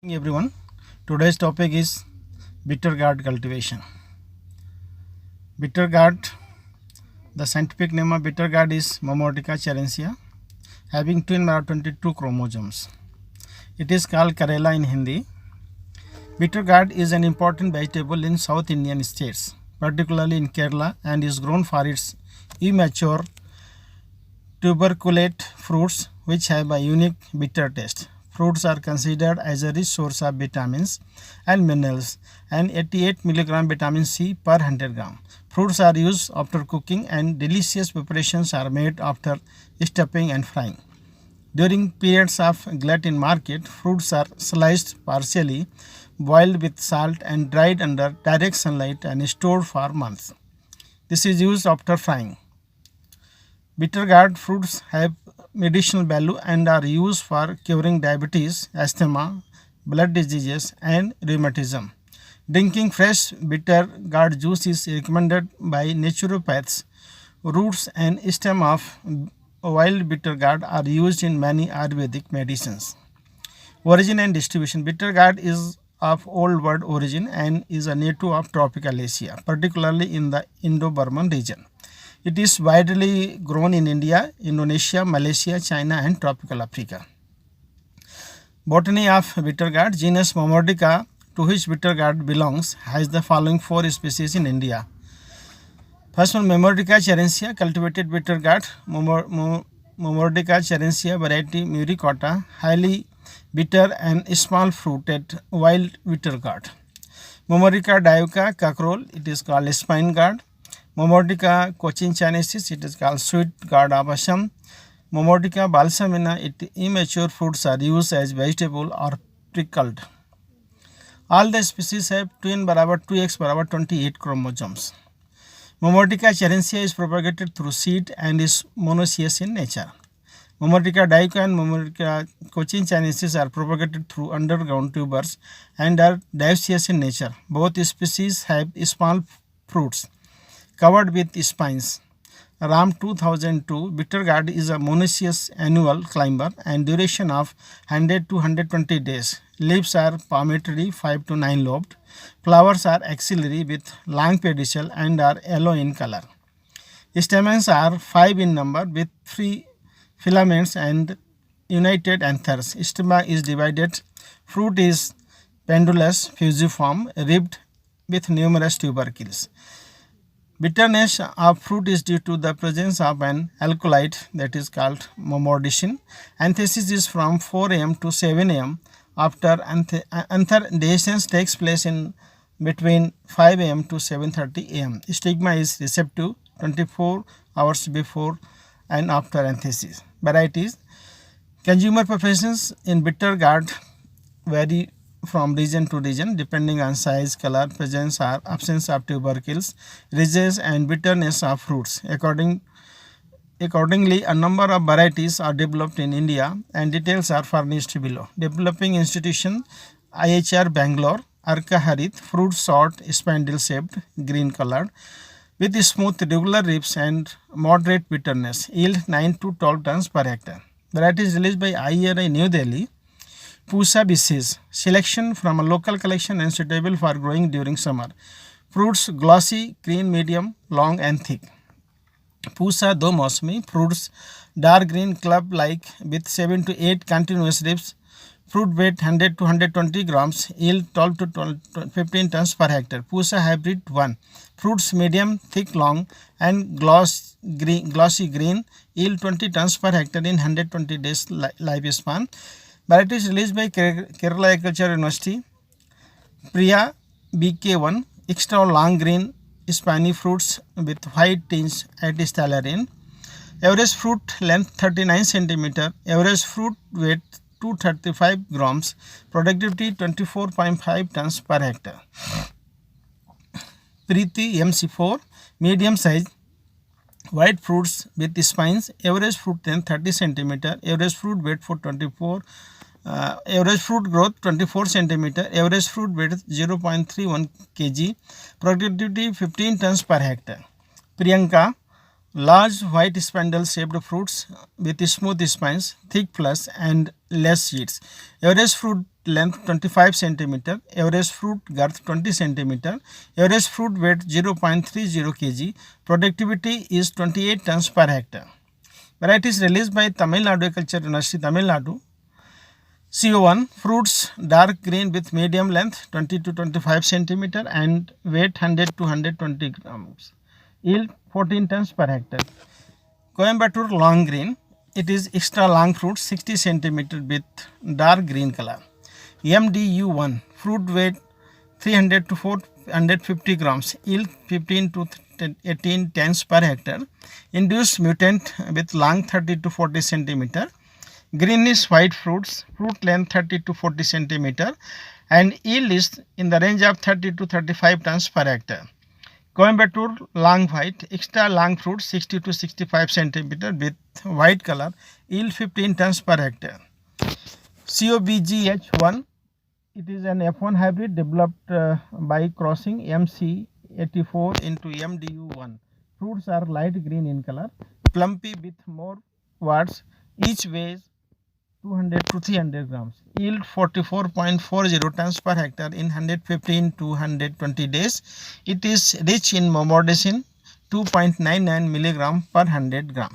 Everyone, today's topic is bitter gourd cultivation. Bitter gourd, the scientific name of bitter gourd is Momordica charencia, having twin 22 chromosomes. It is called Karela in Hindi. Bitter gourd is an important vegetable in South Indian states, particularly in Kerala, and is grown for its immature tuberculate fruits which have a unique bitter taste. Fruits are considered as a rich source of vitamins and minerals and 88 mg vitamin C per 100 gram. Fruits are used after cooking and delicious preparations are made after stuffing and frying. During periods of glut in market, fruits are sliced partially, boiled with salt and dried under direct sunlight and stored for months. This is used after frying. Bitter gourd fruits have medicinal value and are used for curing diabetes, asthma, blood diseases, and rheumatism. Drinking fresh bitter gourd juice is recommended by naturopaths. Roots and stem of wild bitter gourd are used in many Ayurvedic medicines. Origin and distribution. Bitter gourd is of Old World origin and is a native of tropical Asia, particularly in the Indo-Burman region. It is widely grown in India, Indonesia, Malaysia, China, and tropical Africa. Botany of bitter gourd. Genus Momordica, to which bitter gourd belongs, has the following 4 species in India. First one, Momordica charencia, cultivated bitter gourd. Momordica charencia variety muricota, highly bitter and small fruited wild bitter gourd. Momordica dioica cockerel, it is called spine gourd. Momordica cochinchinensis, it is called sweet gourd of Assam. Momordica balsamina, immature fruits are used as vegetable or pickled. All the species have twin 2x 28 chromosomes. Momordica charencia is propagated through seed and is monoecious in nature. Momordica dioica and Momordica cochinchinensis are propagated through underground tubers and are dioecious in nature. Both species have small fruits covered with spines. Ram 2002, bitter gourd is a monoecious annual climber and duration of 100 to 120 days. Leaves are palmatory 5 to 9 lobed. Flowers are axillary with long pedicel and are yellow in color. Stamens are 5 in number with 3 filaments and united anthers. Stigma is divided. Fruit is pendulous, fusiform, ribbed with numerous tubercles. Bitterness of fruit is due to the presence of an alkaloid that is called momordicin. Anthesis is from 4 am to 7 am. After antherdescence takes place in between 5 am to 7:30 am. Stigma is receptive 24 hours before and after anthesis. Varieties. Consumer preferences in bitter gourd vary from region to region depending on size, color, presence or absence of tubercles, ridges and bitterness of fruits. Accordingly, a number of varieties are developed in India and details are furnished below. Developing institution IHR Bangalore, Arka Harith, fruit short, spindle shaped, green colored, with smooth regular ribs and moderate bitterness, yield 9 to 12 tons per hectare. Varieties released by IRI New Delhi. Pusa bicis, selection from a local collection and suitable for growing during summer. Fruits glossy, green, medium, long and thick. Pusa do Mosmi, fruits dark green club like with 7 to 8 continuous ribs. Fruit weight 100 to 120 grams, yield 12 to 15 tons per hectare. Pusa hybrid 1. Fruits medium, thick, long and glossy green, yield 20 tons per hectare in 120 days lifespan. Varieties released by Kerala Agriculture University. Priya BK1, extra long green spiny fruits with white tinge at stolaren. Average fruit length 39 cm. Average fruit weight 235 grams. Productivity 24.5 tons per hectare. Preeti MC4, medium size. White fruits with spines. Average fruit length 30 cm. Average fruit weight for 24. Average fruit growth 24 cm. Average fruit weight 0.31 kg. Productivity 15 tons per hectare. Priyanka, large white spindle shaped fruits with smooth spines, thick flesh and less seeds. Average fruit length 25 centimeter, average fruit girth 20 centimeter, average fruit weight 0.30 kg, productivity is 28 tons per hectare. Varieties released by Tamil Nadu Agriculture University, Tamil Nadu. CO1 fruits dark green with medium length 20 to 25 centimeter and weight 100 to 120 grams. Yield 14 tons per hectare. Coimbatore long green. It is extra long fruit 60 centimeter with dark green color. MDU1 fruit weight 300 to 450 grams. Yield 15 to 18 tons per hectare. Induced mutant with long 30 to 40 centimeter. Greenish white fruits, fruit length 30 to 40 centimeter and yield is in the range of 30 to 35 tons per hectare. Coimbatore long white, extra long fruit 60 to 65 centimeter with white color, yield 15 tons per hectare. COBGH1, it is an F1 hybrid developed by crossing MC84 into MDU1. Fruits are light green in color, plumpy with more warts, each weighs 200 to 300 grams. Yield 44.40 tons per hectare in 115 to 120 days. It is rich in momodicin 2.99 milligram per 100 gram.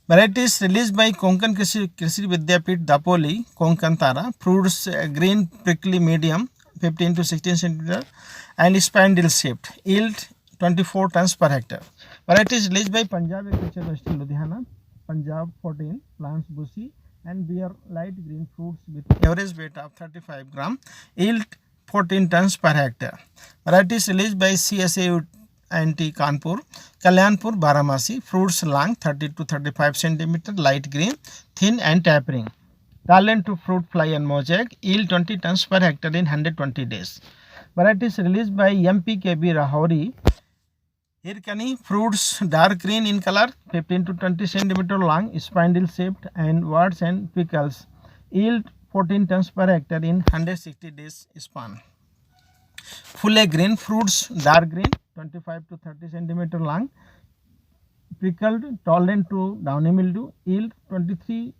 Varieties released by Konkan Krishi Vidyapeeth Dapoli, Konkan Tara. Fruits green prickly medium 15 to 16 centimeter and spindle shaped. Yield 24 tons per hectare. Varieties released by Punjab Agriculture University Ludhiana. Punjab 14 plants bushy and bear light green fruits with average weight of 35 gram, yield 14 tons per hectare. Varieties released by CSA INT Kanpur, Kalyanpur Baramasi, fruits long 30 to 35 centimeter, light green, thin and tapering. Talent to fruit fly and mosaic, yield 20 tons per hectare in 120 days. Varieties released by MPKB Rahori, Hirkani, fruits dark green in color, 15 to 20 centimeter long, spindle shaped and warts and pickles. Yield 14 tons per hectare in 160 days span. Full green, fruits dark green, 25 to 30 centimeter long, pickled, tolerant to downy mildew. Yield 23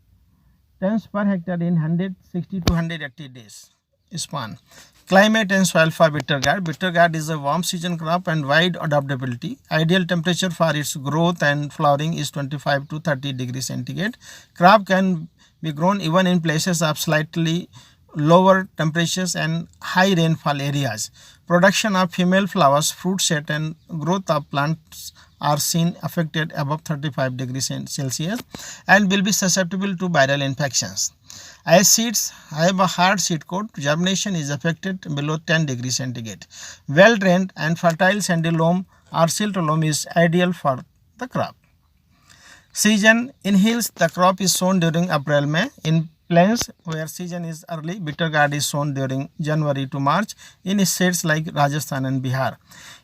tons per hectare in 160 to 180 days span. Climate and soil for bitter gourd. Bitter gourd is a warm season crop and wide adaptability. Ideal temperature for its growth and flowering is 25 to 30 degrees centigrade. Crop can be grown even in places of slightly lower temperatures and high rainfall areas. Production of female flowers, fruit set and growth of plants are seen affected above 35 degrees Celsius and will be susceptible to viral infections. As seeds have a hard seed coat, germination is affected below 10 degrees centigrade. Well drained and fertile sandy loam or silt loam is ideal for the crop. Season in hills, the crop is sown during April-May. In plains where season is early, bitter gourd is sown during January to March in states like Rajasthan and Bihar.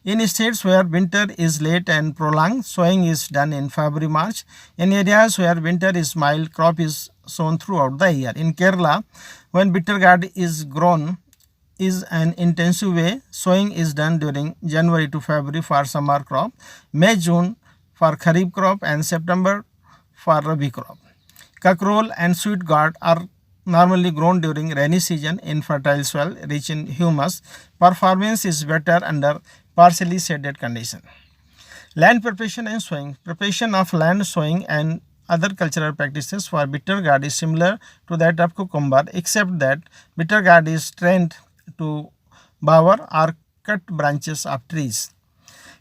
In states where winter is late and prolonged, sowing is done in February-March. In areas where winter is mild, crop is sown throughout the year. In Kerala, when bitter gourd is grown is an intensive way, sowing is done during January to February for summer crop, May-June for Kharif crop and September for Rabi crop. Kakrol and sweet gourd are normally grown during rainy season in fertile soil rich in humus. Performance is better under partially shaded condition. Land preparation and sowing. Preparation of land, sowing and other cultural practices for bitter gourd is similar to that of cucumber, except that bitter gourd is trained to bower or cut branches of trees.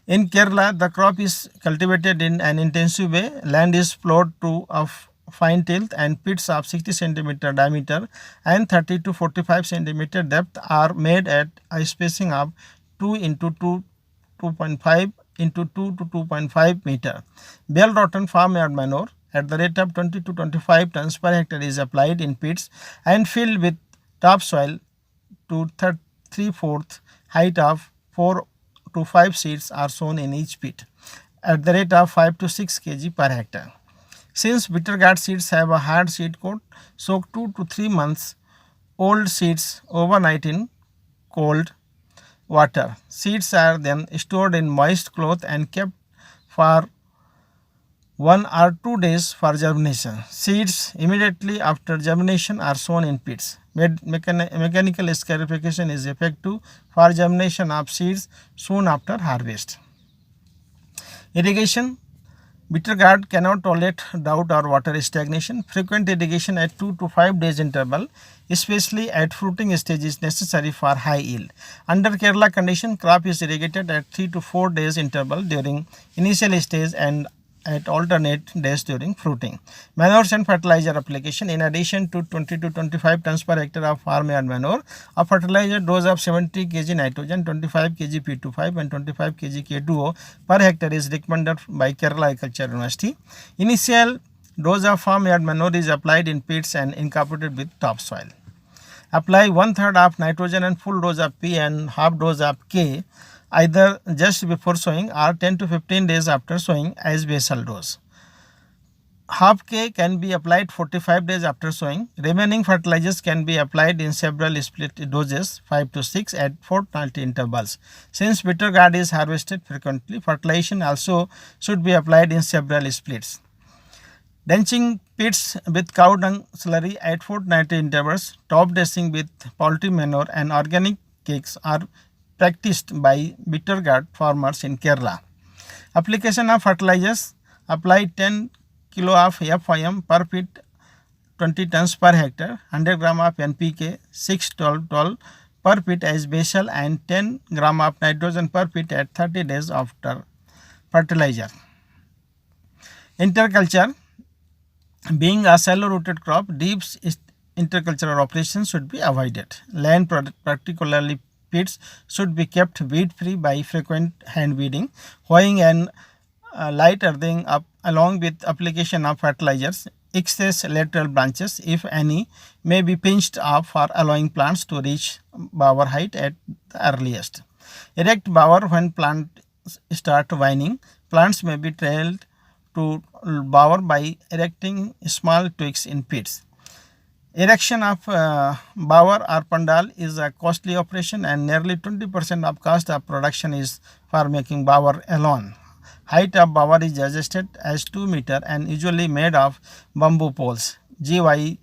In Kerala, the crop is cultivated in an intensive way. Land is plowed to of fine tilth and pits of 60 cm diameter and 30 to 45 cm depth are made at a spacing of 2 into 2.5 into 2 to 2.5 meter. Bale rotten farmyard manure at the rate of 20 to 25 tons per hectare is applied in pits and filled with topsoil to 3/4 height of 4 to 5 seeds are sown in each pit at the rate of 5 to 6 kg per hectare. Since bitter gourd seeds have a hard seed coat, soak 2 to 3 months old seeds overnight in cold water. Seeds are then stored in moist cloth and kept for 1 or 2 days for germination. Seeds immediately after germination are sown in pits. Mechanical scarification is effective for germination of seeds soon after harvest. Irrigation. Bitter gourd cannot tolerate drought or water stagnation. Frequent irrigation at 2 to 5 days interval, especially at fruiting stage, is necessary for high yield. Under Kerala condition, crop is irrigated at 3 to 4 days interval during initial stage and at alternate days during fruiting. Manures and fertilizer application. In addition to 20 to 25 tons per hectare of farmyard manure, a fertilizer dose of 70 kg nitrogen, 25 kg P25 and 25 kg K2O per hectare is recommended by Kerala Agriculture University. Initial dose of farmyard manure is applied in pits and incorporated with topsoil. Apply 1/3 of nitrogen and full dose of P and half dose of K either just before sowing or 10 to 15 days after sowing as basal dose. Half K can be applied 45 days after sowing. Remaining fertilizers can be applied in several split doses 5 to 6 at fortnightly intervals. Since bitter gourd is harvested frequently, fertilization also should be applied in several splits. Drenching pits with cow dung slurry at fortnightly intervals, top dressing with poultry manure and organic cakes are practiced by bitter gourd farmers in Kerala. Application of fertilizers. Apply 10 kg of FIM per pit, 20 tons per hectare, 100 gram of NPK, 6-12-12 per pit as basal and 10 gram of nitrogen per pit at 30 days after fertilizer. Interculture. Being a shallow rooted crop, deep intercultural operations should be avoided. Land, particularly pits, should be kept weed free by frequent hand weeding, hoeing and light earthing up along with application of fertilizers. Excess lateral branches, if any, may be pinched off for allowing plants to reach bower height at the earliest. Erect bower when plants start vining. Plants may be trailed to bower by erecting small twigs in pits. Erection of bower or pandal is a costly operation and nearly 20% of cost of production is for making bower alone. Height of bower is adjusted as 2 meter and usually made of bamboo poles, GI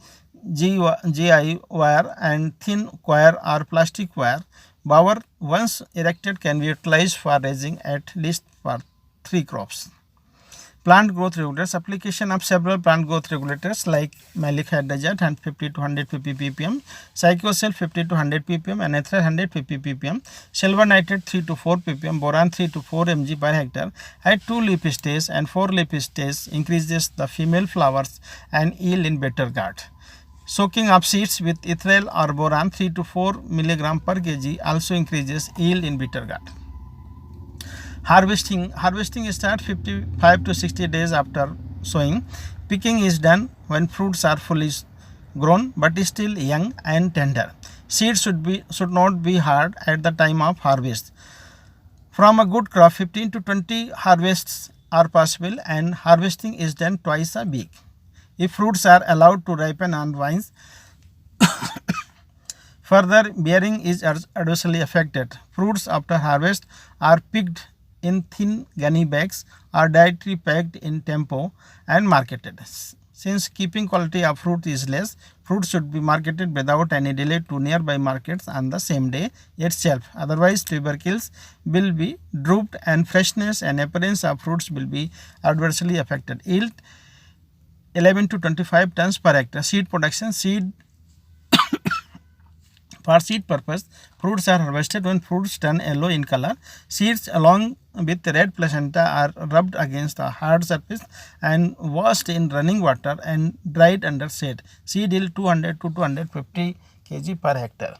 wire and thin coir or plastic wire. Bower once erected can be utilized for raising at least for 3 crops. Plant growth regulators. Application of several plant growth regulators like malic hydrazide 50 to 150 ppm, cycocel 50 to 100 ppm, and ethyl 150 ppm, silver nitrate 3 to 4 ppm, boron 3 to 4 mg per hectare at 2 leaf stage and 4 leaf stage increases the female flowers and yield in better gourd. Soaking of seeds with ethyl or boron 3 to 4 mg per kg also increases yield in bitter gourd. Harvesting starts 55 to 60 days after sowing. Picking is done when fruits are fully grown but still young and tender. Seeds should not be hard at the time of harvest. From a good crop, 15 to 20 harvests are possible and harvesting is done twice a week. If fruits are allowed to ripen on vines, further bearing is adversely affected. Fruits after harvest are picked in thin gunny bags or directly packed in tempo and marketed. Since keeping quality of fruit is less, fruit should be marketed without any delay to nearby markets on the same day itself. Otherwise, tubercles will be drooped and freshness and appearance of fruits will be adversely affected. Yield 11 to 25 tons per hectare. Seed production. For seed purpose, fruits are harvested when fruits turn yellow in color. Seeds along with red placenta are rubbed against a hard surface and washed in running water and dried under shade. Seed yield 200 to 250 kg per hectare.